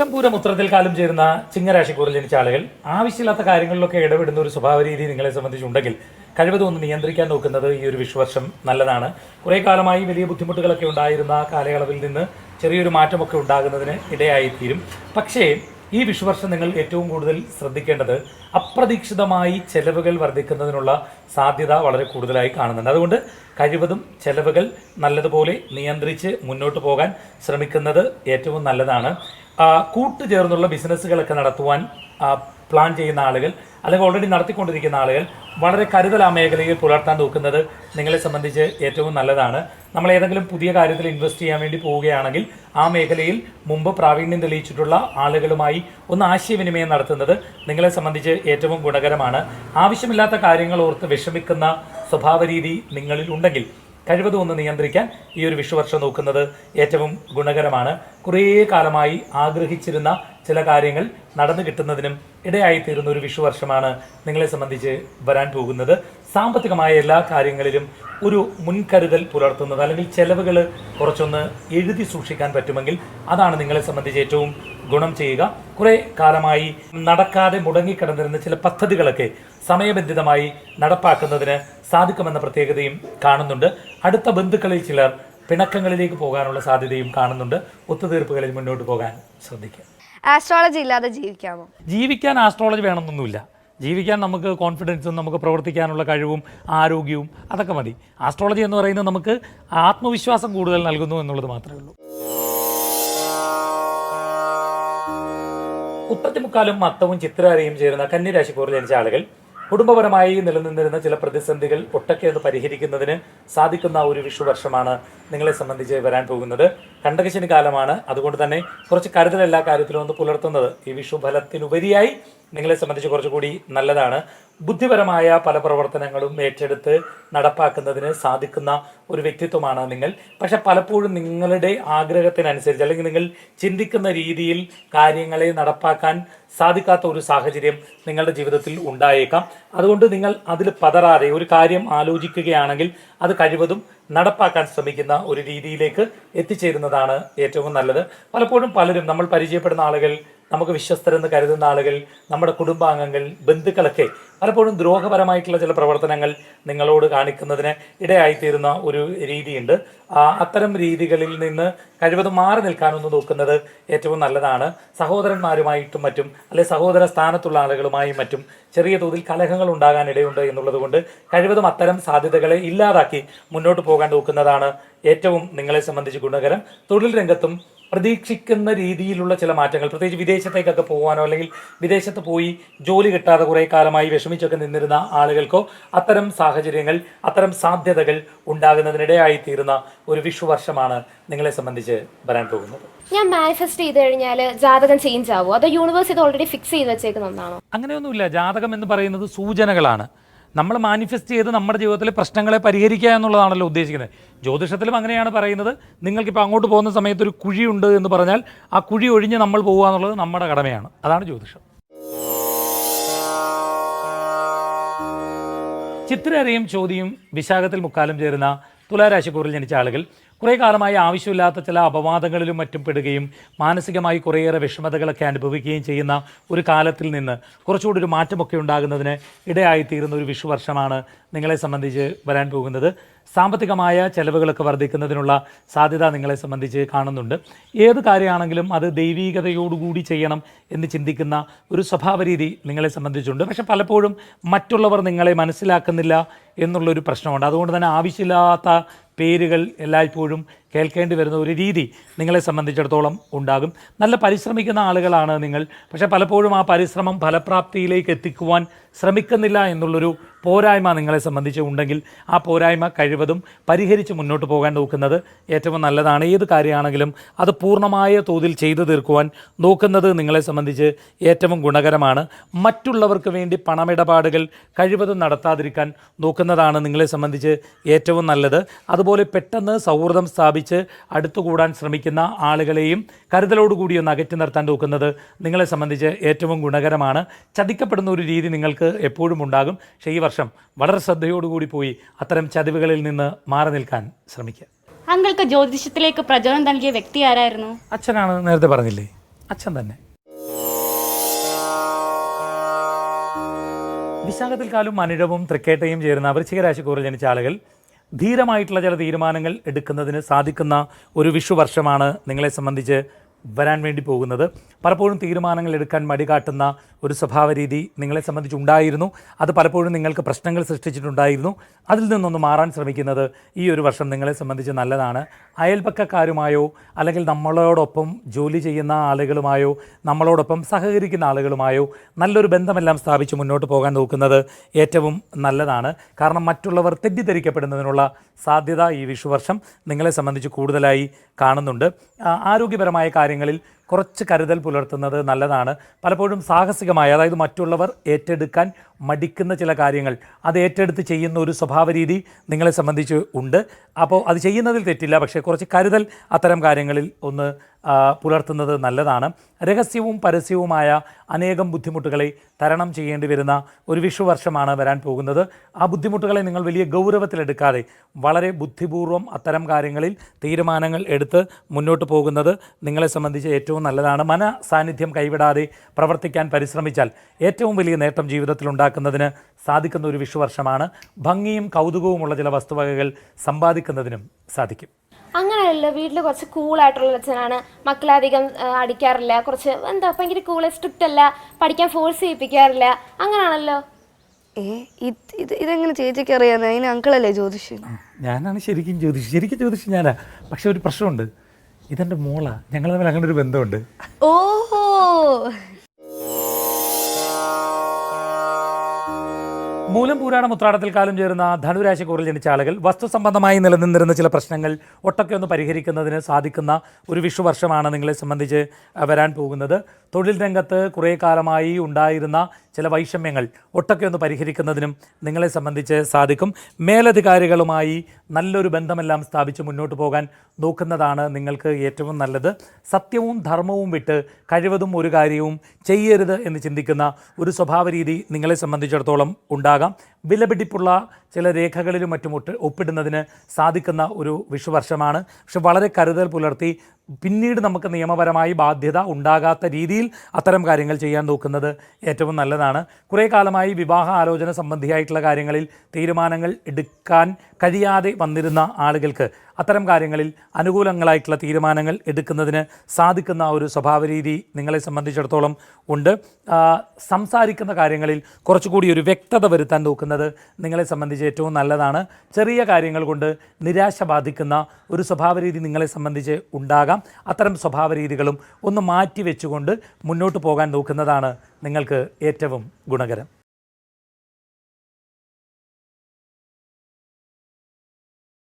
പൂരം ഉത്തരത്തിൽ കാലം ചേരുന്ന ചിങ്ങരാശിക്കൂറിൽ ജനിച്ച ആളുകൾ ആവശ്യമില്ലാത്ത കാര്യങ്ങളിലൊക്കെ ഇടപെടുന്ന ഒരു സ്വഭാവ രീതി നിങ്ങളെ സംബന്ധിച്ചുണ്ടെങ്കിൽ കഴിവതും ഒന്ന് നിയന്ത്രിക്കാൻ നോക്കുന്നത് ഈ ഒരു വിഷുവർഷം നല്ലതാണ്. കുറേ കാലമായി വലിയ ബുദ്ധിമുട്ടുകളൊക്കെ ഉണ്ടായിരുന്ന കാലയളവിൽ നിന്ന് ചെറിയൊരു മാറ്റമൊക്കെ ഉണ്ടാകുന്നതിന് ഇടയായിത്തീരും. പക്ഷേ ഈ വിഷുവർഷം നിങ്ങൾ ഏറ്റവും കൂടുതൽ ശ്രദ്ധിക്കേണ്ടത് അപ്രതീക്ഷിതമായി ചെലവുകൾ വർദ്ധിക്കുന്നതിനുള്ള സാധ്യത വളരെ കൂടുതലായി കാണുന്നുണ്ട്. അതുകൊണ്ട് കഴിവതും ചെലവുകൾ നല്ലതുപോലെ നിയന്ത്രിച്ച് മുന്നോട്ട് പോകാൻ ശ്രമിക്കുന്നത് ഏറ്റവും നല്ലതാണ്. കൂട്ടുചേർന്നുള്ള ബിസിനസ്സുകളൊക്കെ നടത്തുവാൻ പ്ലാൻ ചെയ്യുന്ന ആളുകൾ അല്ലെങ്കിൽ ഓൾറെഡി നടത്തിക്കൊണ്ടിരിക്കുന്ന ആളുകൾ വളരെ കരുതൽ ആ മേഖലയിൽ പുലർത്താൻ നോക്കുന്നത് നിങ്ങളെ സംബന്ധിച്ച് ഏറ്റവും നല്ലതാണ്. നമ്മൾ ഏതെങ്കിലും പുതിയ കാര്യത്തിൽ ഇൻവെസ്റ്റ് ചെയ്യാൻ വേണ്ടി പോവുകയാണെങ്കിൽ ആ മേഖലയിൽ മുമ്പ് പ്രാവീണ്യം തെളിയിച്ചിട്ടുള്ള ആളുകളുമായി ഒന്ന് ആശയവിനിമയം നടത്തുന്നത് നിങ്ങളെ സംബന്ധിച്ച് ഏറ്റവും ഗുണകരമാണ്. ആവശ്യമില്ലാത്ത കാര്യങ്ങൾ ഓർത്ത് വിഷമിക്കുന്ന സ്വഭാവ രീതി നിങ്ങളിൽ ഉണ്ടെങ്കിൽ കഴിവതും ഒന്ന് നിയന്ത്രിക്കാൻ ഈ ഒരു വിഷുവർഷം നോക്കുന്നത് ഏറ്റവും ഗുണകരമാണ്. കുറേ കാലമായി ആഗ്രഹിച്ചിരുന്ന ചില കാര്യങ്ങൾ നടന്നു കിട്ടുന്നതിനും ഇടയായിത്തീരുന്ന ഒരു വിഷുവർഷമാണ് നിങ്ങളെ സംബന്ധിച്ച് വരാൻ പോകുന്നത്. സാമ്പത്തികമായ എല്ലാ കാര്യങ്ങളിലും ഒരു മുൻകരുതൽ പുലർത്തുന്നത് അല്ലെങ്കിൽ ചെലവുകൾ കുറച്ചൊന്ന് എഴുതി സൂക്ഷിക്കാൻ പറ്റുമെങ്കിൽ അതാണ് നിങ്ങളെ സംബന്ധിച്ച് ഏറ്റവും ഗുണം ചെയ്യുക. കുറേ കാലമായി നടക്കാതെ മുടങ്ങിക്കിടന്നിരുന്ന ചില പദ്ധതികളൊക്കെ സമയബന്ധിതമായി നടപ്പാക്കുന്നതിന് സാധിക്കുമെന്ന പ്രത്യേകതയും കാണുന്നുണ്ട്. അടുത്ത ബന്ധുക്കളിൽ ചിലർ പിണക്കങ്ങളിലേക്ക് പോകാനുള്ള സാധ്യതയും കാണുന്നുണ്ട്. ഒത്തുതീർപ്പുകളിൽ മുന്നോട്ട് പോകാൻ ശ്രദ്ധിക്കുക. ആസ്ട്രോളജി ഇല്ലാതെ ജീവിക്കാമോ? ജീവിക്കാൻ ആസ്ട്രോളജി വേണമെന്നൊന്നുമില്ല. ജീവിക്കാൻ നമുക്ക് കോൺഫിഡൻസും നമുക്ക് പ്രവർത്തിക്കാനുള്ള കഴിവും ആരോഗ്യവും അതൊക്കെ മതി. ആസ്ട്രോളജി എന്ന് പറയുന്നത് നമുക്ക് ആത്മവിശ്വാസം കൂടുതൽ നൽകുന്നു എന്നുള്ളത് മാത്രമേ ഉള്ളൂ. ഉത്രത്തിമുക്കാലും മത്തവും ചിത്രരയും ചേരുന്ന കന്നിരാശിക്കൂറിൽ ജനിച്ച ആളുകൾ കുടുംബപരമായി നിലനിന്നിരുന്ന ചില പ്രതിസന്ധികൾ ഒട്ടൊക്കെ ഒന്ന് പരിഹരിക്കുന്നതിന് സാധിക്കുന്ന ഒരു വിഷുവർഷമാണ് നിങ്ങളെ സംബന്ധിച്ച് വരാൻ പോകുന്നത്. കണ്ടകശനി കാലമാണ്. അതുകൊണ്ട് തന്നെ കുറച്ച് കരുതൽ എല്ലാ കാര്യത്തിലും ഒന്ന് പുലർത്തുന്നത് ഈ വിഷു ഫലത്തിനുപരിയായി നിങ്ങളെ സംബന്ധിച്ച് കുറച്ചുകൂടി നല്ലതാണ്. ബുദ്ധിപരമായ പല പ്രവർത്തനങ്ങളും ഏറ്റെടുത്ത് നടപ്പാക്കുന്നതിന് സാധിക്കുന്ന ഒരു വ്യക്തിത്വമാണ് നിങ്ങൾ. പക്ഷെ പലപ്പോഴും നിങ്ങളുടെ ആഗ്രഹത്തിനനുസരിച്ച് അല്ലെങ്കിൽ നിങ്ങൾ ചിന്തിക്കുന്ന രീതിയിൽ കാര്യങ്ങളെ നടപ്പാക്കാൻ സാധിക്കാത്ത ഒരു സാഹചര്യം നിങ്ങളുടെ ജീവിതത്തിൽ ഉണ്ടായേക്കാം. അതുകൊണ്ട് നിങ്ങൾ അതിൽ പതറാതെ ഒരു കാര്യം ആലോചിക്കുകയാണെങ്കിൽ അത് കഴിവതും നടപ്പാക്കാൻ ശ്രമിക്കുന്ന ഒരു രീതിയിലേക്ക് എത്തിച്ചേരുന്നതാണ് ഏറ്റവും നല്ലത്. പലപ്പോഴും പലരും നമ്മൾ പരിചയപ്പെടുന്ന ആളുകൾ, നമുക്ക് വിശ്വസ്തരെന്ന് കരുതുന്ന ആളുകൾ, നമ്മുടെ കുടുംബാംഗങ്ങൾ, ബന്ധുക്കളൊക്കെ പലപ്പോഴും ദ്രോഹപരമായിട്ടുള്ള ചില പ്രവർത്തനങ്ങൾ നിങ്ങളോട് കാണിക്കുന്നതിന് ഇടയായിത്തീരുന്ന ഒരു രീതിയുണ്ട്. അത്തരം രീതികളിൽ നിന്ന് കഴിവതും മാറി നിൽക്കാനൊന്ന് നോക്കുന്നത് ഏറ്റവും നല്ലതാണ്. സഹോദരന്മാരുമായിട്ടും മറ്റും അല്ലെങ്കിൽ സഹോദര സ്ഥാനത്തുള്ള ആളുകളുമായും മറ്റും ചെറിയ തോതിൽ കലഹങ്ങൾ ഉണ്ടാകാൻ ഇടയുണ്ട് എന്നുള്ളത് കൊണ്ട് കഴിവതും അത്തരം സാധ്യതകളെ ഇല്ലാതാക്കി മുന്നോട്ട് പോകാൻ നോക്കുന്നതാണ് ഏറ്റവും നിങ്ങളെ സംബന്ധിച്ച് ഗുണകരം. തൊഴിൽ രംഗത്തും പ്രതീക്ഷിക്കുന്ന രീതിയിലുള്ള ചില മാറ്റങ്ങൾ, പ്രത്യേകിച്ച് വിദേശത്തേക്കൊക്കെ പോകാനോ അല്ലെങ്കിൽ വിദേശത്ത് പോയി ജോലി കിട്ടാതെ കുറേ കാലമായി വിഷമിച്ചൊക്കെ നിന്നിരുന്ന ആളുകൾക്കോ അത്തരം സാഹചര്യങ്ങൾ, അത്തരം സാധ്യതകൾ ഉണ്ടാകുന്നതിനിടയായി തീരുന്ന ഒരു വിഷുവർഷമാണ് നിങ്ങളെ സംബന്ധിച്ച് വരാൻ പോകുന്നത്. ഞാൻ മാനിഫെസ്റ്റ് ചെയ്ത് കഴിഞ്ഞാൽ ജാതകം ചേഞ്ച് ആവുമോ, അതോ യൂണിവേഴ്സ് ഇത് ഓൾറെഡി ഫിക്സ് ചെയ്ത് വെച്ചേക്കുന്ന ഒന്നാണോ? അങ്ങനെയൊന്നുമില്ല. ജാതകം എന്ന് പറയുന്നത് സൂചനകളാണ്. നമ്മൾ മാനിഫെസ്റ്റ് ചെയ്ത് നമ്മുടെ ജീവിതത്തിലെ പ്രശ്നങ്ങളെ പരിഹരിക്കുക എന്നുള്ളതാണല്ലോ ഉദ്ദേശിക്കുന്നത്. ജ്യോതിഷത്തിലും അങ്ങനെയാണ് പറയുന്നത്. നിങ്ങൾക്കിപ്പോൾ അങ്ങോട്ട് പോകുന്ന സമയത്ത് ഒരു കുഴിയുണ്ട് എന്ന് പറഞ്ഞാൽ ആ കുഴി ഒഴിഞ്ഞ് നമ്മൾ പോകുക എന്നുള്ളത് നമ്മുടെ കടമയാണ്. അതാണ് ജ്യോതിഷം. ചിത്രരയും ചോദ്യയും വിശാഖത്തിൽ മുക്കാലും ചേരുന്ന തുലാരാശിക്കൂറിൽ ജനിച്ച ആളുകൾ കുറേ കാലമായി ആവശ്യമില്ലാത്ത ചില അപവാദങ്ങളിലും മറ്റും പെടുകയും മാനസികമായി കുറേയേറെ വിഷമതകളൊക്കെ അനുഭവിക്കുകയും ചെയ്യുന്ന ഒരു കാലത്തിൽ നിന്ന് കുറച്ചുകൂടി ഒരു മാറ്റമൊക്കെ ഉണ്ടാകുന്നതിന് ഇടയായിത്തീരുന്ന ഒരു വിഷുവർഷമാണ് നിങ്ങളെ സംബന്ധിച്ച് വരാൻ പോകുന്നത്. സാമ്പത്തികമായ ചെലവുകളൊക്കെ വർദ്ധിക്കുന്നതിനുള്ള സാധ്യത നിങ്ങളെ സംബന്ധിച്ച് കാണുന്നുണ്ട്. ഏത് കാര്യമാണെങ്കിലും അത് ദൈവീകതയോടുകൂടി ചെയ്യണം എന്ന് ചിന്തിക്കുന്ന ഒരു സ്വഭാവ രീതി നിങ്ങളെ സംബന്ധിച്ചുണ്ട്. പക്ഷെ പലപ്പോഴും മറ്റുള്ളവർ നിങ്ങളെ മനസ്സിലാക്കുന്നില്ല എന്നുള്ളൊരു പ്രശ്നമുണ്ട്. അതുകൊണ്ട് തന്നെ ആവശ്യമില്ലാത്ത പേരുകൾ എല്ലായ്പ്പോഴും കേൾക്കേണ്ടി വരുന്ന ഒരു രീതി നിങ്ങളെ സംബന്ധിച്ചിടത്തോളം ഉണ്ടാകും. നല്ല പരിശ്രമിക്കുന്ന ആളുകളാണ് നിങ്ങൾ. പക്ഷേ പലപ്പോഴും ആ പരിശ്രമം ഫലപ്രാപ്തിയിലേക്ക് എത്തിക്കുവാൻ ശ്രമിക്കുന്നില്ല എന്നുള്ളൊരു പോരായ്മ നിങ്ങളെ സംബന്ധിച്ച് ഉണ്ടെങ്കിൽ ആ പോരായ്മ കഴിവതും പരിഹരിച്ച് മുന്നോട്ട് പോകാൻ നോക്കുന്നത് ഏറ്റവും നല്ലതാണ്. ഏത് കാര്യമാണെങ്കിലും അത് പൂർണ്ണമായ തോതിൽ ചെയ്തു തീർക്കുവാൻ നോക്കുന്നത് നിങ്ങളെ സംബന്ധിച്ച് ഏറ്റവും ഗുണകരമാണ്. മറ്റുള്ളവർക്ക് വേണ്ടി പണമിടപാടുകൾ കഴിവതും നടത്താതിരിക്കാൻ നോക്കുന്നതാണ് നിങ്ങളെ സംബന്ധിച്ച് ഏറ്റവും നല്ലത്. അതുപോലെ പെട്ടെന്ന് സൗഹൃദം സ്ഥാപിച്ച് അടുത്തുകൂടാൻ ശ്രമിക്കുന്ന ആളുകളെയും കരുതലോടുകൂടി ഒന്ന് അകറ്റി നിർത്താൻ നോക്കുന്നത് നിങ്ങളെ സംബന്ധിച്ച് ഏറ്റവും ഗുണകരമാണ്. ചതിക്കപ്പെടുന്ന ഒരു രീതി നിങ്ങൾക്ക് എപ്പോഴും ഉണ്ടാകും. പക്ഷേ ഈ വർഷം വളരെ ശ്രദ്ധയോടുകൂടി പോയി അത്തരം ചതിവുകളിൽ നിന്ന് മാറി നിൽക്കാൻ ശ്രമിക്കുക. അങ്ങൾക്ക് ജ്യോതിഷത്തിലേക്ക് പ്രചോദനം നൽകിയ വ്യക്തി ആരായിരുന്നു? അച്ഛനാണ്. നേരത്തെ പറഞ്ഞില്ലേ? അച്ഛൻ തന്നെ. വിശാഖത്തിൽ കാലും അനിഴവും തൃക്കേട്ടയും ചേരുന്ന വൃശ്ചിക രാശിക്കൂറിൽ ജനിച്ച ആളുകൾ ധീരമായിട്ടുള്ള ചില തീരുമാനങ്ങൾ എടുക്കുന്നതിന് സാധിക്കുന്ന ഒരു വിഷുവർഷമാണ് നിങ്ങളെ സംബന്ധിച്ച് വരാൻ വേണ്ടി പോകുന്നത്. പലപ്പോഴും തീരുമാനങ്ങൾ എടുക്കാൻ മടി കാട്ടുന്ന ഒരു സ്വഭാവ രീതി നിങ്ങളെ സംബന്ധിച്ചുണ്ടായിരുന്നു. അത് പലപ്പോഴും നിങ്ങൾക്ക് പ്രശ്നങ്ങൾ സൃഷ്ടിച്ചിട്ടുണ്ടായിരുന്നു. അതിൽ നിന്നൊന്ന് മാറാൻ ശ്രമിക്കുന്നത് ഈ ഒരു വർഷം നിങ്ങളെ സംബന്ധിച്ച് നല്ലതാണ്. അയൽപക്കക്കാരുമായോ അല്ലെങ്കിൽ നമ്മളോടൊപ്പം ജോലി ചെയ്യുന്ന ആളുകളുമായോ നമ്മളോടൊപ്പം സഹകരിക്കുന്ന ആളുകളുമായോ നല്ലൊരു ബന്ധമെല്ലാം സ്ഥാപിച്ച് മുന്നോട്ട് പോകാൻ നോക്കുന്നത് ഏറ്റവും നല്ലതാണ്. കാരണം മറ്റുള്ളവർ തെറ്റിദ്ധരിക്കപ്പെടുന്നതിനുള്ള സാധ്യത ഈ വിഷുവർഷം നിങ്ങളെ സംബന്ധിച്ച് കൂടുതലായി കാണുന്നുണ്ട്. ആരോഗ്യപരമായ കാര്യങ്ങളിൽ കുറച്ച് കരുതൽ പുലർത്തുന്നത് നല്ലതാണ്. പലപ്പോഴും സാഹസികമായ, അതായത് മറ്റുള്ളവർ ഏറ്റെടുക്കാൻ മടിക്കുന്ന ചില കാര്യങ്ങൾ അത് ഏറ്റെടുത്ത് ചെയ്യുന്ന ഒരു സ്വഭാവ രീതി നിങ്ങളെ സംബന്ധിച്ച് ഉണ്ട്. അപ്പോൾ അത് ചെയ്യുന്നതിൽ തെറ്റില്ല, പക്ഷേ കുറച്ച് കരുതൽ അത്തരം കാര്യങ്ങളിൽ ഒന്ന് പുലർത്തുന്നത് നല്ലതാണ്. രഹസ്യവും പരസ്യവുമായ അനേകം ബുദ്ധിമുട്ടുകളെ തരണം ചെയ്യേണ്ടി വരുന്ന ഒരു വിഷുവർഷമാണ് വരാൻ പോകുന്നത്. ആ ബുദ്ധിമുട്ടുകളെ നിങ്ങൾ വലിയ ഗൗരവത്തിലെടുക്കാതെ വളരെ ബുദ്ധിപൂർവ്വം അത്തരം കാര്യങ്ങളിൽ തീരുമാനങ്ങൾ എടുത്ത് മുന്നോട്ട് പോകുന്നത് നിങ്ങളെ സംബന്ധിച്ച് ഏറ്റവും നല്ലതാണ്. സാന്നിധ്യം കൈവിടാതെ പ്രവർത്തിക്കാൻ പരിശ്രമിച്ചാൽ ഏറ്റവും വലിയ നേട്ടം ജീവിതത്തിൽ ഉണ്ടാക്കുന്നതിന് സാധിക്കുന്ന ഒരു വിഷുവർഷമാണ്. ഭംഗിയും കൗതുകവുമുള്ള ചില വസ്തുവകകൾ സമ്പാദിക്കുന്നതിനും സാധിക്കും. അങ്ങനെയല്ല, വീട്ടിൽ കുറച്ച് കൂളായിട്ടുള്ള അച്ഛനാണ്. മക്കളെ അധികം അടിക്കാറില്ല, കുറച്ച് ഭയങ്കര കൂള്, സ്ട്രിക്റ്റ് അല്ല, പഠിക്കാൻ ഫോഴ്സ് ചെയ്യിപ്പിക്കാറില്ല, അങ്ങനെയാണല്ലോ. ഇതെങ്ങനെ ചേച്ചിക്ക് അറിയാന്ന്? അതിന് അങ്കിളല്ലേ ജ്യോതിഷി? ഞാനാണ് ശരിക്കും ജ്യോതിഷി ഞാനാ. പക്ഷെ ഒരു പ്രശ്നമുണ്ട്, ഇതെൻ്റെ മോളാ, ഞങ്ങൾ തമ്മിൽ അങ്ങനെ ഒരു ബന്ധമുണ്ട്. ഓഹോ. മൂലം പൂരാടം ഉത്രാടത്തിൽ കാലം ചേരുന്ന ധനുരാശിക്കൂറിൽ ജനിച്ച ആളുകൾ വസ്തു സംബന്ധമായി നിലനിന്നിരുന്ന ചില പ്രശ്നങ്ങൾ ഒട്ടൊക്കെ ഒന്ന് പരിഹരിക്കുന്നതിന് സാധിക്കുന്ന ഒരു വിഷുവർഷമാണ് നിങ്ങളെ സംബന്ധിച്ച് വരാൻ പോകുന്നത്. തൊഴിൽ രംഗത്ത് കുറേ കാലമായി ഉണ്ടായിരുന്ന ചില വൈഷമ്യങ്ങൾ ഒട്ടൊക്കെ ഒന്ന് പരിഹരിക്കുന്നതിനും നിങ്ങളെ സംബന്ധിച്ച് സാധിക്കും. മേലധികാരികളുമായി നല്ലൊരു ബന്ധമെല്ലാം സ്ഥാപിച്ച് മുന്നോട്ട് പോകാൻ നോക്കുന്നതാണ് നിങ്ങൾക്ക് ഏറ്റവും നല്ലത്. സത്യവും ധർമ്മവും വിട്ട് കഴിവതും ഒരു കാര്യവും ചെയ്യരുത് എന്ന് ചിന്തിക്കുന്ന ഒരു സ്വഭാവ രീതി നിങ്ങളെ സംബന്ധിച്ചിടത്തോളം ഉണ്ടാകാം. വിലപിടിപ്പുള്ള ചില രേഖകളിലും മറ്റും ഒപ്പിടുന്നതിന് സാധിക്കുന്ന ഒരു വിഷുവർഷമാണ്. പക്ഷെ വളരെ കരുതൽ പുലർത്തി പിന്നീട് നമുക്ക് നിയമപരമായി ബാധ്യത ഉണ്ടാകാത്ത രീതിയിൽ അത്തരം കാര്യങ്ങൾ ചെയ്യാൻ നോക്കുന്നത് ഏറ്റവും നല്ലതാണ്. കുറേ കാലമായി വിവാഹ ആലോചന സംബന്ധിയായിട്ടുള്ള കാര്യങ്ങളിൽ തീരുമാനങ്ങൾ എടുക്കാൻ കഴിയാതെ വന്നിരുന്ന ആളുകൾക്ക് അത്തരം കാര്യങ്ങളിൽ അനുകൂലങ്ങളായിട്ടുള്ള തീരുമാനങ്ങൾ എടുക്കുന്നതിന് സാധിക്കുന്ന ഒരു സ്വഭാവ രീതി നിങ്ങളെ സംബന്ധിച്ചിടത്തോളം ഉണ്ട്. സംസാരിക്കുന്ന കാര്യങ്ങളിൽ കുറച്ചുകൂടി ഒരു വ്യക്തത വരുത്താൻ നോക്കുന്നത് നിങ്ങളെ സംബന്ധിച്ച് ഏറ്റവും നല്ലതാണ്. ചെറിയ കാര്യങ്ങൾ കൊണ്ട് നിരാശ ബാധിക്കുന്ന ഒരു സ്വഭാവ രീതി നിങ്ങളെ സംബന്ധിച്ച് ഉണ്ടാകാം. അത്തരം സ്വഭാവ രീതികളും ഒന്ന് മാറ്റി വെച്ചുകൊണ്ട് മുന്നോട്ട് പോകാൻ നോക്കുന്നതാണ് നിങ്ങൾക്ക് ഏറ്റവും ഗുണകരം.